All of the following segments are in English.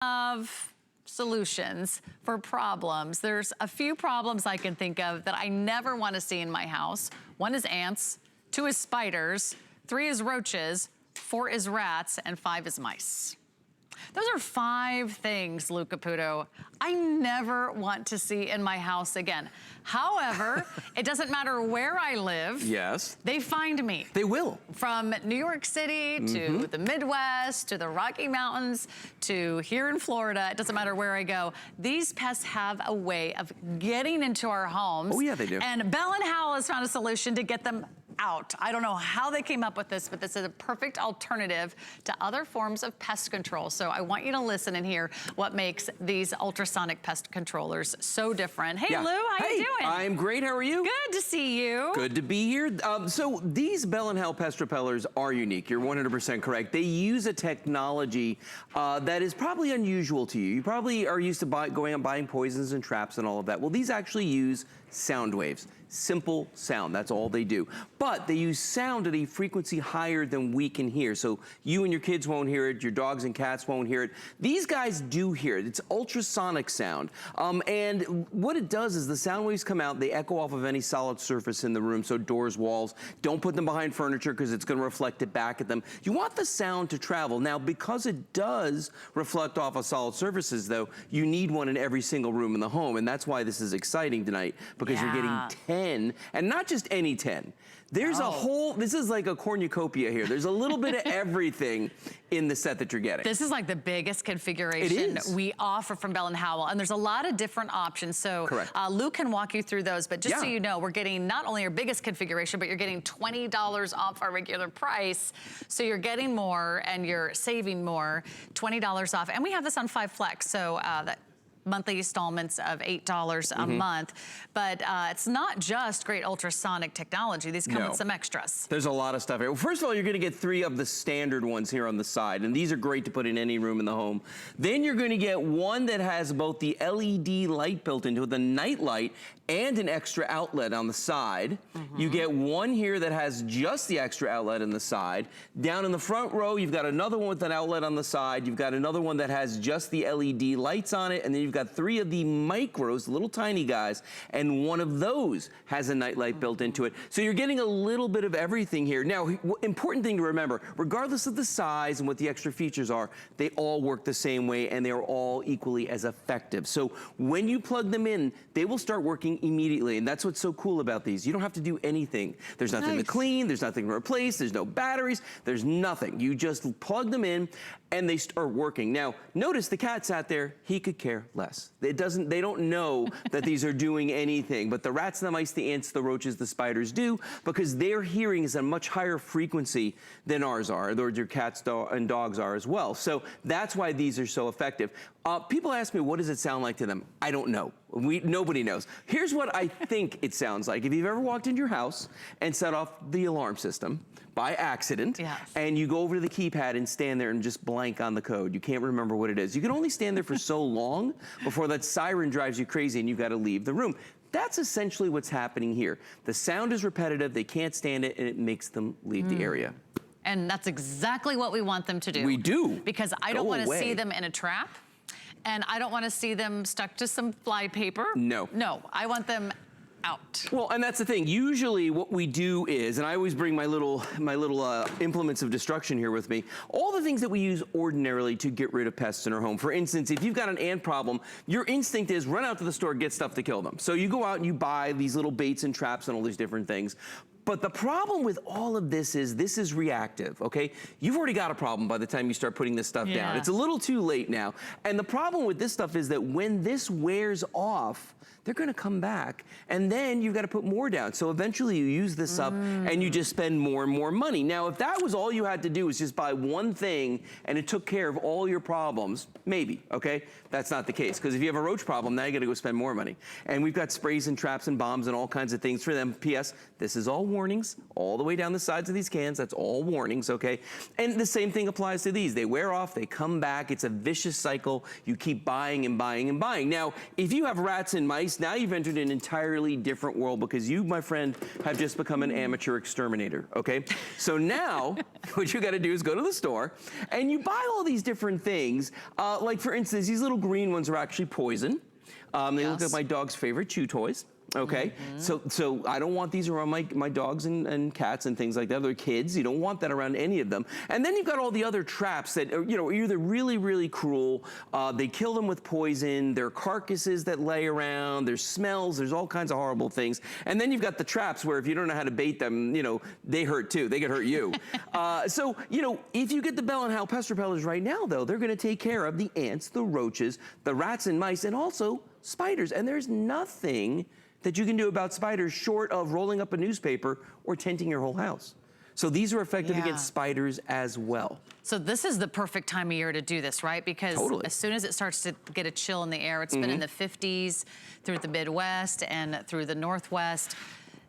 Of solutions for problems. There's a few problems I can think of that I never want to see in my house. 1 is ants, 2 is spiders, 3 is roaches, 4 is rats, and 5 is mice. Those are 5 things, Lou Caputo, I never want to see in my house again. However, it doesn't matter where I live. Yes. They find me. They will. From New York City to the Midwest, to the Rocky Mountains, to here in Florida, it doesn't matter where I go. These pests have a way of getting into our homes. Oh yeah, they do. And Bell and Howell has found a solution to get them out. I don't know how they came up with this, but this is a perfect alternative to other forms of pest control. So I want you to listen and hear what makes these ultrasonic pest controllers so different. Hey, Lou, how you doing? I'm great, how are you? Good to see you. Good to be here. So these Bell & Howell pest repellers are unique. You're 100% correct. They use a technology that is probably unusual to you. You probably are used to going out buying poisons and traps and all of that. Well, these actually use sound waves. Simple sound, that's all they do. But they use sound at a frequency higher than we can hear. So you and your kids won't hear it, your dogs and cats won't hear it. These guys do hear it. It's ultrasonic sound. And what it does is the sound waves come out, they echo off of any solid surface in the room, so doors, walls. Don't put them behind furniture because it's going to reflect it back at them. You want the sound to travel. Now, because it does reflect off of solid surfaces, though, you need one in every single room in the home. And that's why this is exciting tonight, because you're getting 10, and not just any 10. There's a whole, this is like a cornucopia here. There's a little bit of everything in the set that you're getting. This is like the biggest configuration we offer from Bell & Howell, and there's a lot of different options. So Lou can walk you through those, but just so you know, we're getting not only our biggest configuration, but you're getting $20 off our regular price. So you're getting more and you're saving more, $20 off. And we have this on 5 Flex, so that monthly installments of $8 a month. But it's not just great ultrasonic technology. These come with some extras. There's a lot of stuff here. Well, first of all, you're gonna get 3 of the standard ones here on the side, and these are great to put in any room in the home. Then you're gonna get one that has both the LED light built into it, the nightlight, and an extra outlet on the side. You get one here that has just the extra outlet on the side. Down in the front row, you've got another one with an outlet on the side. You've got another one that has just the LED lights on it, and then you've got 3 of the micros, the little tiny guys, and one of those has a nightlight built into it. So you're getting a little bit of everything here. Now, important thing to remember, regardless of the size and what the extra features are, they all work the same way and they're all equally as effective. So when you plug them in, they will start working immediately, and that's what's so cool about these. You don't have to do anything. There's nothing to clean, there's nothing to replace, there's no batteries, there's nothing. You just plug them in and they start working. Now, notice the cat sat there, he could care less. They don't know that these are doing anything, but the rats, the mice, the ants, the roaches, the spiders do, because their hearing is a much higher frequency than ours are, or your cats and dogs are as well. So that's why these are so effective. People ask me, what does it sound like to them? I don't know. Nobody knows. Here's what I think it sounds like. If you've ever walked into your house and set off the alarm system by accident, and you go over to the keypad and stand there and just blank on the code, you can't remember what it is. You can only stand there for so long before that siren drives you crazy and you've got to leave the room. That's essentially what's happening here. The sound is repetitive, they can't stand it, and it makes them leave the area. And that's exactly what we want them to do. We do. Because I don't want to see them in a trap, and I don't want to see them stuck to some fly paper. No. No, I want them out. Well, and that's the thing. Usually what we do is, and I always bring my little implements of destruction here with me, all the things that we use ordinarily to get rid of pests in our home. For instance, if you've got an ant problem, your instinct is run out to the store, get stuff to kill them. So you go out and you buy these little baits and traps and all these different things. But the problem with all of this is reactive, okay? You've already got a problem by the time you start putting this stuff down. It's a little too late now. And the problem with this stuff is that when this wears off, they're gonna come back, and then you've gotta put more down. So eventually you use this up and you just spend more and more money. Now, if that was all you had to do was just buy one thing and it took care of all your problems, maybe, okay? That's not the case, because if you have a roach problem, now you gotta go spend more money. And we've got sprays and traps and bombs and all kinds of things for them. P.S., this is all warnings all the way down the sides of these cans. That's all warnings, okay? And the same thing applies to these. They wear off, they come back. It's a vicious cycle. You keep buying and buying and buying. Now, if you have rats and mice, now you've entered an entirely different world because you, my friend, have just become an amateur exterminator, okay? So now, what you gotta do is go to the store and you buy all these different things. Like for instance, these little green ones are actually poison. They look like my dog's favorite chew toys. Okay, so I don't want these around my dogs and cats and things like that. They're kids. You don't want that around any of them. And then you've got all the other traps that are, you know, either really, really cruel. They kill them with poison. There are carcasses that lay around. There's smells. There's all kinds of horrible things. And then you've got the traps where if you don't know how to bait them, you know, they hurt too. They could hurt you. So, you know, if you get the Bell & Howell pest repellers right now, though, they're going to take care of the ants, the roaches, the rats and mice, and also spiders. And there's nothing that you can do about spiders short of rolling up a newspaper or tenting your whole house. So these are effective against spiders as well. So this is the perfect time of year to do this, right? Because as soon as it starts to get a chill in the air, it's been in the 50s through the Midwest and through the Northwest.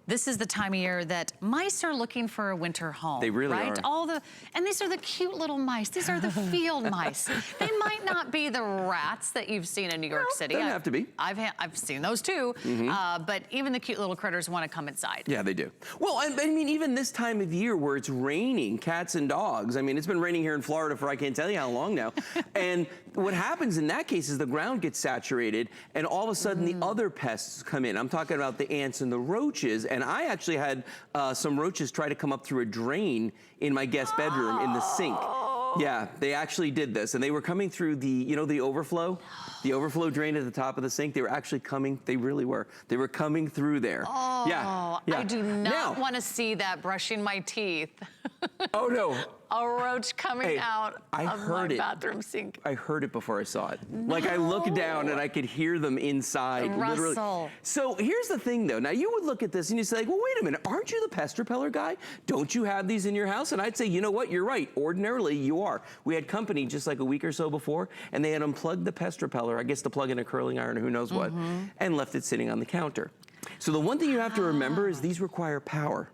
This is the time of year that mice are looking for a winter home. They really are. And these are the cute little mice. These are the field mice. They might not be the rats that you've seen in New York City. They don't have to be. I've seen those too. But even the cute little critters want to come inside. Yeah, they do. Well, I mean, even this time of year where it's raining, cats and dogs. I mean, it's been raining here in Florida for I can't tell you how long now. And what happens in that case is the ground gets saturated and all of a sudden the other pests come in. I'm talking about the ants and the roaches. And I actually had some roaches try to come up through a drain in my guest bedroom in the sink. Yeah, they actually did this. And they were coming through the, you know, the overflow drain at the top of the sink. They were actually coming, they really were. They were coming through there. Yeah. I do not want to see that brushing my teeth. Oh, no. A roach coming out of my bathroom sink. I heard it before I saw it. Like I looked down and I could hear them inside. Russell. Literally. So here's the thing though. Now you would look at this and you say, like, well, wait a minute. Aren't you the pest repeller guy? Don't you have these in your house? And I'd say, you know what? You're right. Ordinarily you are. We had company just like a week or so before and they had unplugged the pest repeller, I guess to plug in a curling iron or who knows what, and left it sitting on the counter. So the one thing you have to remember is these require power.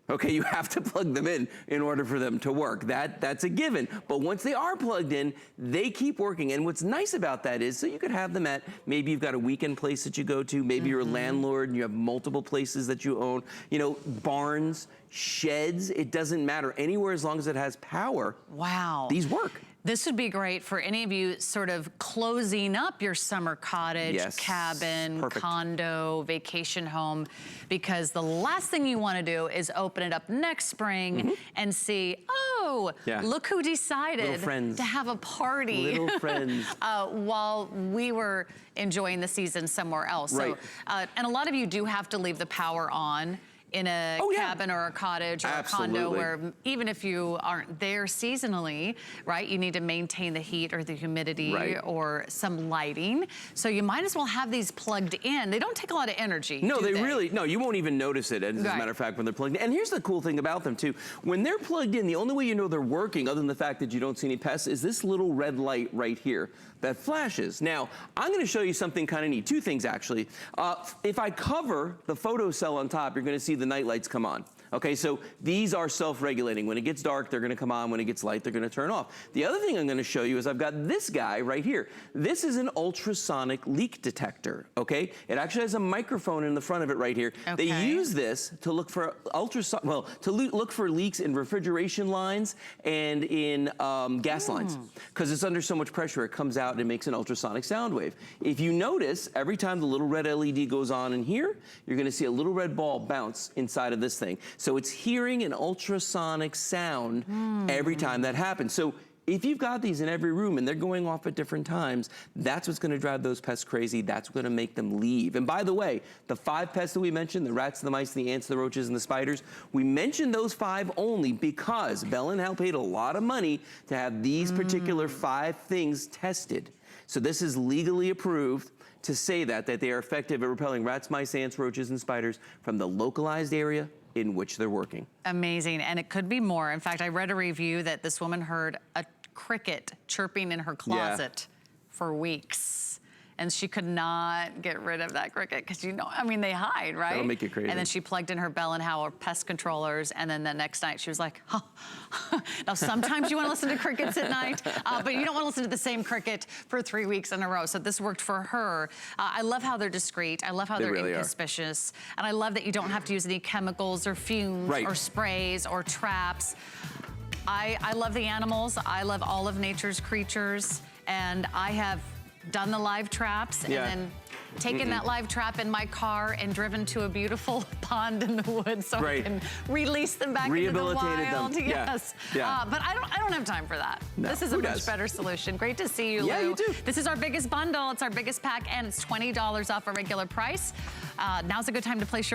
Okay, you have to plug them in order for them to work. That's a given. But once they are plugged in, they keep working. And what's nice about that is, so you could have them at, maybe you've got a weekend place that you go to, maybe you're a landlord and you have multiple places that you own, you know, barns, sheds, it doesn't matter. Anywhere as long as it has power. Wow. These work. This would be great for any of you sort of closing up your summer cottage, cabin, condo, vacation home, because the last thing you want to do is open it up next spring and see, oh, look who decided to have a party. Little friends. While we were enjoying the season somewhere else. So, and a lot of you do have to leave the power on in a cabin or a cottage or a condo where even if you aren't there seasonally, right, you need to maintain the heat or the humidity or some lighting. So you might as well have these plugged in. They don't take a lot of energy. No, they really, no, you won't even notice it as a matter of fact when they're plugged in. And here's the cool thing about them too. When they're plugged in, the only way you know they're working other than the fact that you don't see any pests is this little red light right here that flashes. Now, I'm gonna show you something kind of neat. Two things actually. If I cover the photo cell on top, you're gonna see the night lights come on. Okay, so these are self-regulating. When it gets dark, they're gonna come on. When it gets light, they're gonna turn off. The other thing I'm gonna show you is I've got this guy right here. This is an ultrasonic leak detector, okay? It actually has a microphone in the front of it right here. Okay. They use this to look for look for leaks in refrigeration lines and in gas lines. Because it's under so much pressure, it comes out and it makes an ultrasonic sound wave. If you notice, every time the little red LED goes on in here, you're gonna see a little red ball bounce inside of this thing. So it's hearing an ultrasonic sound every time that happens. So if you've got these in every room and they're going off at different times, that's what's gonna drive those pests crazy. That's what's gonna make them leave. And by the way, the 5 pests that we mentioned, the rats, the mice, the ants, the roaches, and the spiders, we mentioned those 5 only because Bell & Howell paid a lot of money to have these particular 5 things tested. So this is legally approved to say that they are effective at repelling rats, mice, ants, roaches, and spiders from the localized area in which they're working. Amazing, and it could be more. In fact, I read a review that this woman heard a cricket chirping in her closet for weeks. and she could not get rid of that cricket because, you know, I mean, they hide, right? That'll make you crazy. And then she plugged in her Bell & Howell pest controllers, and then the next night she was like, oh. Now, sometimes you want to listen to crickets at night, but you don't want to listen to the same cricket for 3 weeks in a row. So this worked for her. I love how they're discreet. I love how they're really inconspicuous. And I love that you don't have to use any chemicals or fumes or sprays or traps. I love the animals. I love all of nature's creatures. And I have done the live traps and then taken that live trap in my car and driven to a beautiful pond in the woods so I can release them back into the wild. Yes. But I don't have time for that. No. This is a much better solution. Great to see you, Lou. You too. This is our biggest bundle. It's our biggest pack, and it's $20 off our regular price. Now's a good time to place your